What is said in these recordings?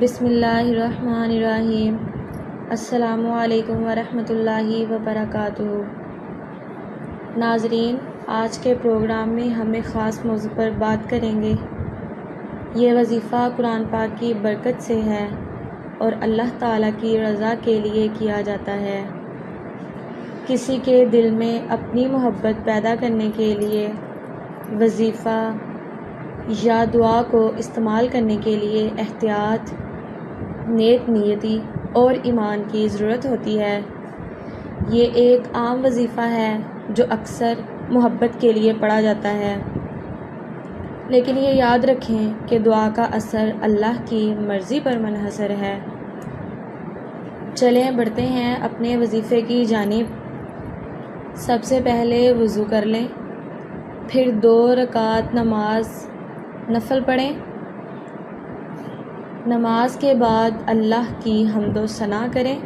بسم اللہ الرحمن الرحیم۔ السلام علیکم ورحمۃ اللہ وبرکاتہ۔ ناظرین، آج کے پروگرام میں ہم ایک خاص موضوع پر بات کریں گے۔ یہ وظیفہ قرآن پاک کی برکت سے ہے اور اللہ تعالیٰ کی رضا کے لیے کیا جاتا ہے۔ کسی کے دل میں اپنی محبت پیدا کرنے کے لیے وظیفہ یا دعا کو استعمال کرنے کے لیے احتیاط، نیک نیتی اور ایمان کی ضرورت ہوتی ہے۔ یہ ایک عام وظیفہ ہے جو اکثر محبت کے لیے پڑھا جاتا ہے، لیکن یہ یاد رکھیں کہ دعا کا اثر اللہ کی مرضی پر منحصر ہے۔ چلیں بڑھتے ہیں اپنے وظیفے کی جانب۔ سب سے پہلے وضو کر لیں، پھر 2 رکعت نماز نفل پڑھیں۔ نماز کے بعد اللہ کی حمد و ثنا کریں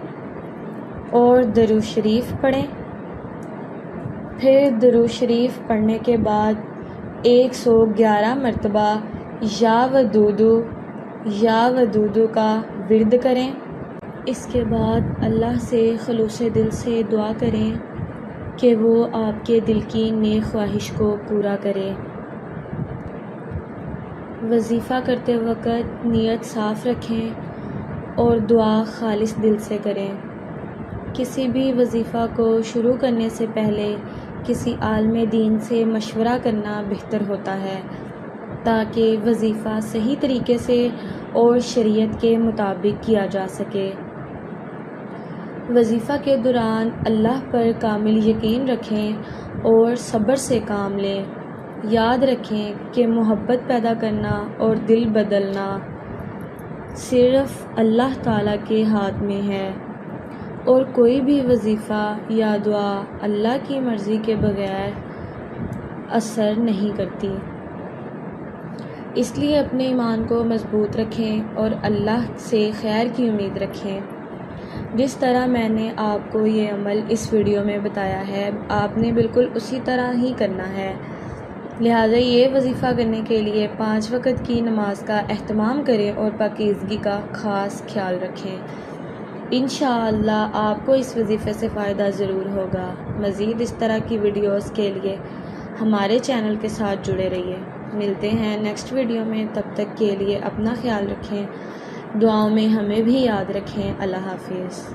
اور درود شریف پڑھیں۔ پھر درود شریف پڑھنے کے بعد 111 مرتبہ یا ودودو کا ورد کریں۔ اس کے بعد اللہ سے خلوص دل سے دعا کریں کہ وہ آپ کے دل کی نیک خواہش کو پورا کرے۔ وظیفہ کرتے وقت نیت صاف رکھیں اور دعا خالص دل سے کریں۔ کسی بھی وظیفہ کو شروع کرنے سے پہلے کسی عالم دین سے مشورہ کرنا بہتر ہوتا ہے تاکہ وظیفہ صحیح طریقے سے اور شریعت کے مطابق کیا جا سکے۔ وظیفہ کے دوران اللہ پر کامل یقین رکھیں اور صبر سے کام لیں۔ یاد رکھیں کہ محبت پیدا کرنا اور دل بدلنا صرف اللہ تعالیٰ کے ہاتھ میں ہے، اور کوئی بھی وظیفہ یا دعا اللہ کی مرضی کے بغیر اثر نہیں کرتی۔ اس لیے اپنے ایمان کو مضبوط رکھیں اور اللہ سے خیر کی امید رکھیں۔ جس طرح میں نے آپ کو یہ عمل اس ویڈیو میں بتایا ہے، آپ نے بالکل اسی طرح ہی کرنا ہے۔ لہٰذا یہ وظیفہ کرنے کے لیے 5 وقت کی نماز کا اہتمام کریں اور پاکیزگی کا خاص خیال رکھیں۔ انشاءاللہ آپ کو اس وظیفے سے فائدہ ضرور ہوگا۔ مزید اس طرح کی ویڈیوز کے لیے ہمارے چینل کے ساتھ جڑے رہیے۔ ملتے ہیں نیکسٹ ویڈیو میں، تب تک کے لیے اپنا خیال رکھیں، دعاؤں میں ہمیں بھی یاد رکھیں۔ اللہ حافظ۔